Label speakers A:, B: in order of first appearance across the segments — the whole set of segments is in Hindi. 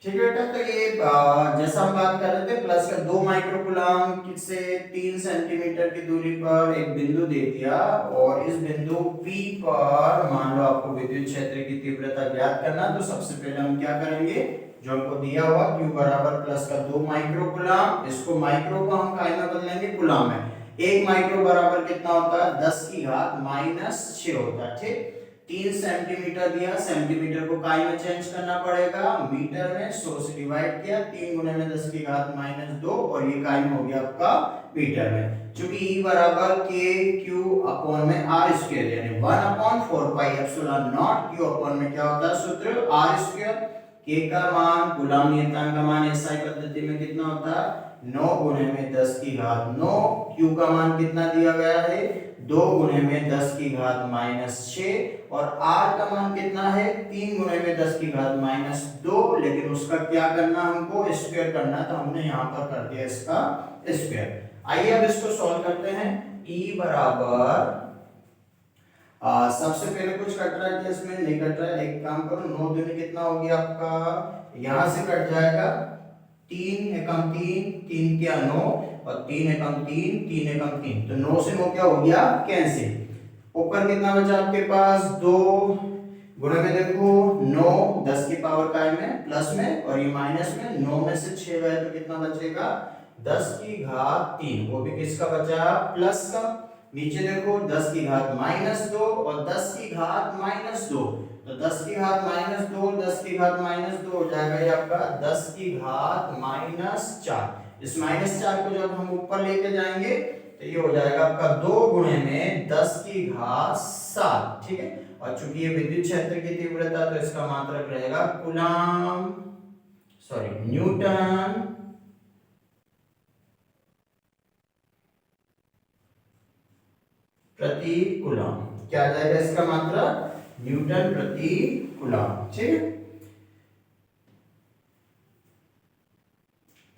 A: ठीक है बेटा, तो ये जैसा हम बात कर रहे थे प्लस का 2 माइक्रोकूलम से 3 सेंटीमीटर की दूरी पर एक बिंदु दे दिया, और इस बिंदु P पर मान लो आपको विद्युत क्षेत्र की तीव्रता ज्ञात करना, तो सबसे पहले हम क्या करेंगे, जो हमको दिया हुआ Q बराबर प्लस का 2 माइक्रोकूलम, इसको माइक्रो को हम काय में बदलेंगे कूलम में। 1 माइक्रो बराबर कितना होता है, 10 की घात माइनस 6 होता है। ठीक, 3 सेंटीमीटर दिया, सेंटीमीटर को काय में चेंज करना पड़ेगा मीटर में, 100 से डिवाइड किया, 3 गुने में 10 की घात माइनस 2, और ये काय में हो गया आपका मीटर में। चूंकि E बराबर k q अपॉन में r स्क्वायर, यानी 1 upon 4 pi epsilon not q upon में क्या होता है सूत्र, r स्क्वायर। k का मान, कूलम नियतांक का मान SI पद्धति में कितना होता है, 9 गुने में 10 की घात 9, q का मान कितना दिया गया है, 2 गुने में 10 की घात माइनस 6, और r का मान कितना है, 3 गुने में 10 की घात माइनस 2, लेकिन उसका क्या करना, हमको स्क्वायर करना, तो हमने यहाँ पर कर दिया इसका स्क्वायर। आइए अब इसको सॉल्व करते हैं। E बराबर सबसे पहले कुछ कट रहा है क्या, इसमें नहीं कट रहा है, एक काम करो, 9 दूनी कितना हो गया आपका, यहां से कट जाएगा, 3 एकम 3, 3 क्या 9, और 3 एकम 3, 3 एकम 3, तो 9 से 9 क्या हो गया, कैंसिल। ऊपर कितना बचा आपके पास, 2 गुणे में देखो 9, 10 की पावर काय में प्लस में, और ये माइनस में, 9 में से 6 गए तो कितना बचेगा, 10 की घात 3, वो भी किसका बचा, प्लस का। नीचे देखो 10 की घात माइनस 2 और 10 की घात माइनस 2, तो 10 की घात माइनस 2, 10 की घात माइनस 2 हो जाएगा ये आपका 10 की घात माइनस 4। इस माइनस 4 को जब हम ऊपर लेके जाएंगे तो ये हो जाएगा आपका 2 गुणे में 10 की घात 7। ठीक है, और चूंकि ये विद्युत क्षेत्र की तीव्रता, तो इसका मात्रक रहेगा कूलम, सॉरी न्यूटन प्रति कूलम। क्या आ जाएगा इसका मात्रा, न्यूटन प्रति कूलम। ठीक है,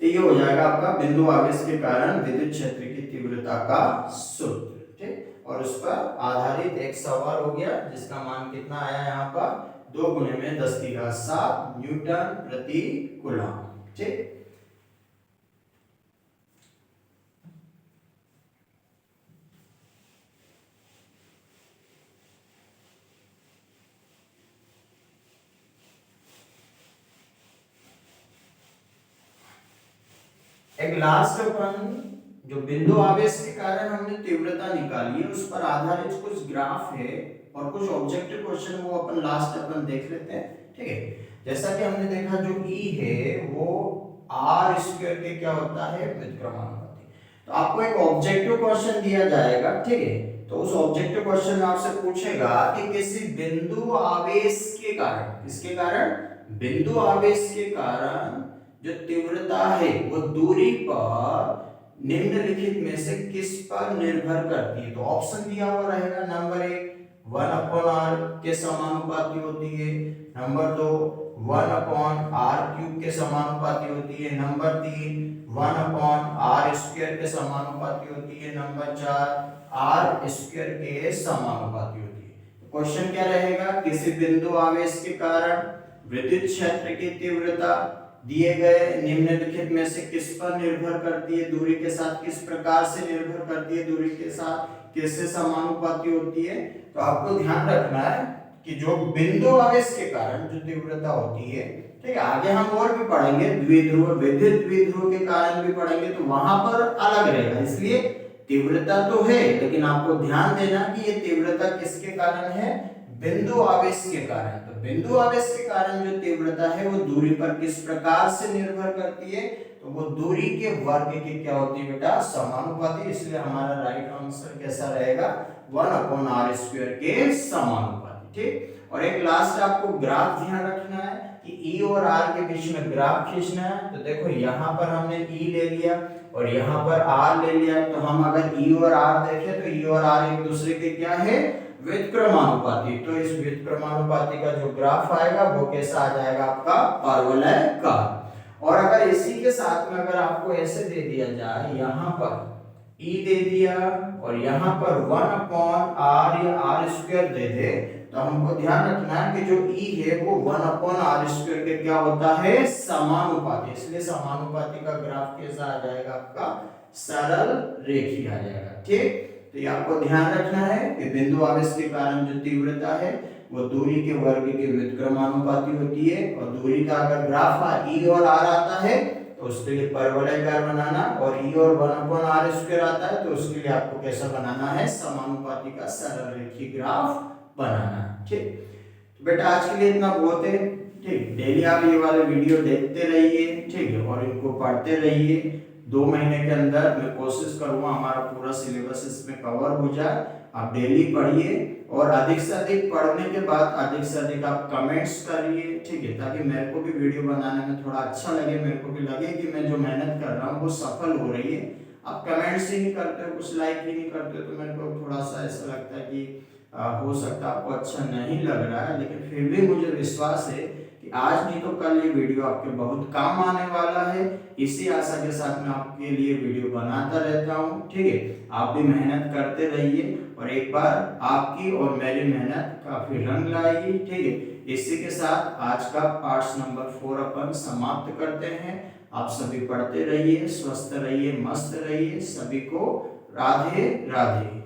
A: तो ये हो जाएगा आपका बिंदु आवेश के कारण विद्युत क्षेत्र की तीव्रता का सूत्र। ठीक, और उस पर आधारित एक सवाल हो गया जिसका मान कितना आया यहाँ पर, 2 गुणे में 10 की घात 7 न्यूटन प्रति कूलम। ठीक, एक लास्ट अपन जो बिंदु आवेश के कारण हमने तीव्रता निकाली है उस पर आधारित कुछ ग्राफ है और कुछ ऑब्जेक्टिव क्वेश्चन, वो अपन लास्ट अपन देख लेते हैं। ठीक है, जैसा कि हमने देखा जो E है वो r स्क्वायर के क्या होता है, व्युत्क्रमानुपाती। तो आपको एक ऑब्जेक्टिव क्वेश्चन दिया जाएगा, ठीक है, तो उस ऑब्जेक्टिव क्वेश्चन में आपसे पूछेगा कि किसी बिंदु आवेश के कारण, किसके कारण, बिंदु आवेश के कारण जो तीव्रता है वो दूरी पर निम्नलिखित में से किस पर निर्भर करती है। तो ऑप्शन दिया हुआ रहेगा, नंबर 1 1/r के समानुपाती होती है, नंबर 2 1/r³ के समानुपाती होती है, नंबर 3 1/r² के समानुपाती होती है, नंबर 4 r² के समानुपाती होती है। क्वेश्चन क्या रहेगा, किसी बिंदु आवेश के कारण विद्युत क्षेत्र की तीव्रता दिए गए निम्नलिखित में से किस पर निर्भर करती है, दूरी के साथ किस प्रकार से निर्भर करती है, दूरी के साथ किससे समानुपाती होती है। तो आपको ध्यान रखना है कि जो बिंदु आवेश के कारण जो तीव्रता होती है, ठीक है, आगे हम और भी पढ़ेंगे, द्विध्रुव विद्युत द्विध्रुव के कारण भी पढ़ेंगे, तो वहां पर अलग रहेगा। इसलिए तीव्रता तो है, लेकिन आपको ध्यान देना कि ये तीव्रता किसके कारण है, बिंदु आवेश के कारण। तो बिंदु आवेश के कारण जो तीव्रता है वो दूरी पर किस प्रकार से निर्भर करती है, तो वो दूरी के वर्ग की क्या होती है बेटा, समानुपाती। इसलिए हमारा राइट आंसर कैसा रहेगा, 1/r² के समानुपाती। ठीक, और एक लास्ट आपको ग्राफ ध्यान रखना है कि E और R के बीच में ग्राफ खींचना है। तो देखो यहाँ पर हमने E ले लिया और यहाँ पर R ले लिया, तो हम अगर E और R देखें तो E और R एक दूसरे के क्या है, व्युत्क्रमानुपाती। तो इस व्युत्क्रमानुपाती का जो ग्राफ आएगा वो कैसा आ जाएगा आपका, परवलय का। और अगर इसी के साथ में अगर आपको ऐसे दे दिया जाए, यहाँ पर E दे दिया और यहाँ पर 1/r या r² दे दे, तो हमको ध्यान रखना है कि जो ई है वो 1/r² के क्या होता है, समानुपाती। इसलिए समानुपाती का ग्राफ कैसा आ जाएगा आपका, सरल रेखीय आ जाएगा। ठीक, तो ये आपको ध्यान रखना है कि बिंदु आवेश के कारण जो तीव्रता है वो दूरी के वर्ग के व्युत्क्रमानुपाती होती है, और दूरी का अगर ग्राफ ई और आर आता है तो उसके लिए परवलयकार बनाना, और ई और 1/r² आता है तो उसके लिए आपको कैसा बनाना है, समानुपाती का सरल रेखीय ग्राफ बनाना। ठीक, तो बेटा आज के लिए इतना बहुत है। ठीक, डेली आप ये वाले वीडियो देखते रहिए, ठीक है, और इनको पढ़ते रहिए। 2 महीने के अंदर मैं कोशिश करूंगा हमारा पूरा सिलेबस इसमें कवर हो जाए। आप डेली पढ़िए, और अधिक से अधिक पढ़ने के बाद अधिक से अधिक आप कमेंट्स करिए, ठीक है, ताकि मेरे को भी वीडियो बनाने में थोड़ा अच्छा लगे, मेरे को भी लगे कि मैं जो मेहनत कर रहा हूँ वो सफल हो रही है। आप कमेंट्स ही नहीं करते हो, कुछ लाइक ही नहीं करते हो, तो मेरे को थोड़ा सा ऐसा लगता है कि हो सकता है आपको अच्छा नहीं लग रहा है, लेकिन फिर भी मुझे विश्वास है कि आज नहीं तो कल ये वीडियो आपके बहुत काम आने वाला है। इसी आशा के साथ मैं आपके लिए वीडियो बनाता रहता हूँ। ठीक है, आप भी मेहनत करते रहिए, और एक बार आपकी और मेरी मेहनत काफी रंग लाएगी। ठीक है, इसी के साथ आज का पार्ट नंबर 4 अपन समाप्त करते हैं। आप सभी पढ़ते रहिए, स्वस्थ रहिए, मस्त रहिए। सभी को राधे राधे।